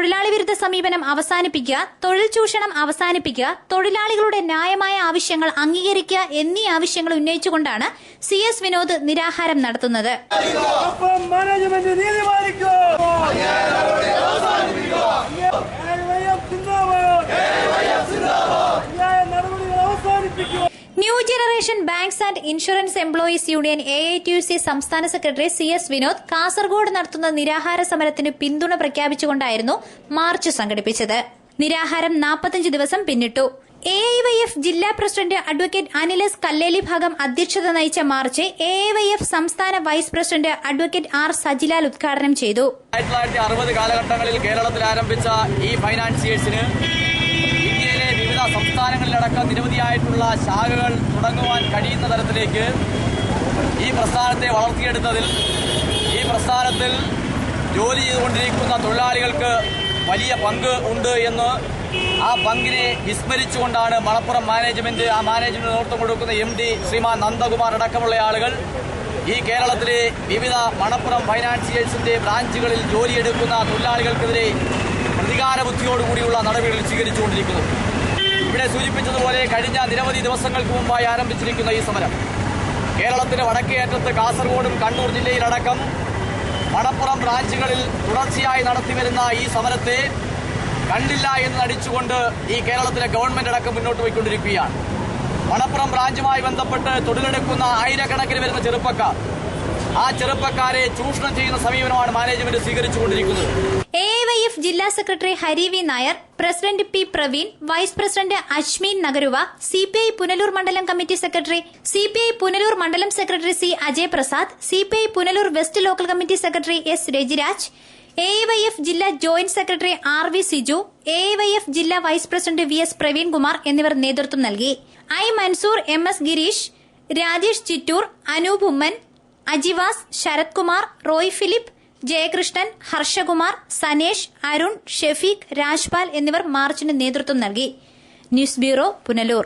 തൊഴിലാളി വിരുദ്ധ സമീപനം അവസാനിപ്പിക്കുക, തൊഴിൽ ചൂഷണം അവസാനിപ്പിക്കുക, തൊഴിലാളികളുടെ ന്യായമായ ആവശ്യങ്ങൾ അംഗീകരിക്കുക എന്നീ ആവശ്യങ്ങൾ ഉന്നയിച്ചുകൊണ്ടാണ് CS വിനോദ് നിരാഹാരം നടത്തുന്നത്. New generation banks and insurance employees union AITUC സംസ്ഥാന സെക്രട്ടറി CS വിനോദ് കാസർഗോഡ് നടത്തുന്ന നിരാഹാര സമരത്തിന് പിന്തുണ പ്രഖ്യാപിച്ചുകൊണ്ടായിരുന്നു മാർച്ച് സംഘടിപ്പിച്ചത്. നിരാഹാരം 45 ദിവസം പിന്നിട്ടു. AIYF ജില്ലാ പ്രസിഡന്റ് അഡ്വക്കേറ്റ് അനിലസ് കല്ലേലി ഭാഗം അധ്യക്ഷത നയിച്ച മാർച്ച് AIYF സംസ്ഥാന vice president advocate R Sajilal ഉദ്ഘാടനം ചെയ്തു. 1960 കാലഘട്ടങ്ങളിൽ കേരളത്തിൽ ആരംഭിച്ച ഈ ഫൈനാൻസിയേഴ്സിന് ഇന്ത്യയിലെ വിവിധ സംസ്ഥാനങ്ങളിലടക്കം നിരവധിയായിട്ടുള്ള ശാഖകൾ തുടങ്ങുവാൻ കഴിയുന്ന തരത്തിലേക്ക് ഈ പ്രസ്ഥാനത്തെ വളർത്തിയെടുത്തതിൽ ഈ പ്രസ്ഥാനത്തിൽ ജോലി ചെയ്തുകൊണ്ടിരിക്കുന്ന തൊഴിലാളികൾക്ക് വലിയ പങ്ക് ഉണ്ട് എന്ന് ആ പങ്കിനെ വിസ്മരിച്ചുകൊണ്ടാണ് മണപ്പുറം മാനേജ്മെന്റ്, ആ മാനേജ്മെന്റ് നേതൃത്വം കൊടുക്കുന്ന MD ശ്രീമാൻ നന്ദകുമാർ അടക്കമുള്ള ആളുകൾ ഈ കേരളത്തിലെ വിവിധ മണപ്പുറം ഫൈനാൻസിയേഴ്സിന്റെ ബ്രാഞ്ചുകളിൽ ജോലിയെടുക്കുന്ന തൊഴിലാളികൾക്കെതിരെ പ്രതികാര ബുദ്ധിയോടുകൂടിയുള്ള നടപടികൾ സ്വീകരിച്ചുകൊണ്ടിരിക്കുന്നു. ഇവിടെ സൂചിപ്പിച്ചതുപോലെ കഴിഞ്ഞ നിരവധി ദിവസങ്ങൾക്ക് മുമ്പായി ആരംഭിച്ചിരിക്കുന്ന ഈ സമരം കേരളത്തിന്റെ വടക്കേയറ്റത്ത് കാസർഗോഡും കണ്ണൂർ ജില്ലയിലടക്കം മണപ്പുറം ബ്രാഞ്ചുകളിൽ തുടർച്ചയായി നടത്തിവരുന്ന ഈ സമരത്തെ കണ്ടില്ല എന്ന് നടിച്ചുകൊണ്ട് ഈ കേരളത്തിലെ ഗവൺമെന്റ് അടക്കം മുന്നോട്ട് പോയിക്കൊണ്ടിരിക്കുകയാണ്. മണപ്പുറം ബ്രാഞ്ചുമായി ബന്ധപ്പെട്ട് തൊഴിലെടുക്കുന്ന ആയിരക്കണക്കിന് വരുന്ന ചെറുപ്പക്കാർ, ആ ചെറുപ്പക്കാരെ ചൂഷണം ചെയ്യുന്ന സമീപനമാണ് മാനേജ്മെന്റ് സ്വീകരിച്ചുകൊണ്ടിരിക്കുന്നത്. AIYF ജില്ലാ secretary Hari V Nair, president P Praveen, vice president Ashmeen Nagaruva, CPI Punalur മണ്ഡലം കമ്മിറ്റി സെക്രട്ടറി, CPI പുനലൂർ മണ്ഡലം secretary C Ajay Prasad, CPI Punalur west local committee secretary S Rejiraj, AIYF ജില്ലാ joint secretary RV Siju, AIYF ജില്ലാ vice president VS Praveen Kumar എന്നിവർ നേതൃത്വം നൽകി. I Mansoor, MS Girish, Rajesh Chittoor, Anoop Oommen, Ajivas, Sarath Kumar, Roy Philip, Jayakrishnan, Harshakumar, Sanesh, Arun, Shefeeq, Rajpal എന്നിവർ മാർച്ചിന് നേതൃത്വം നൽകി. News bureau, Punalur.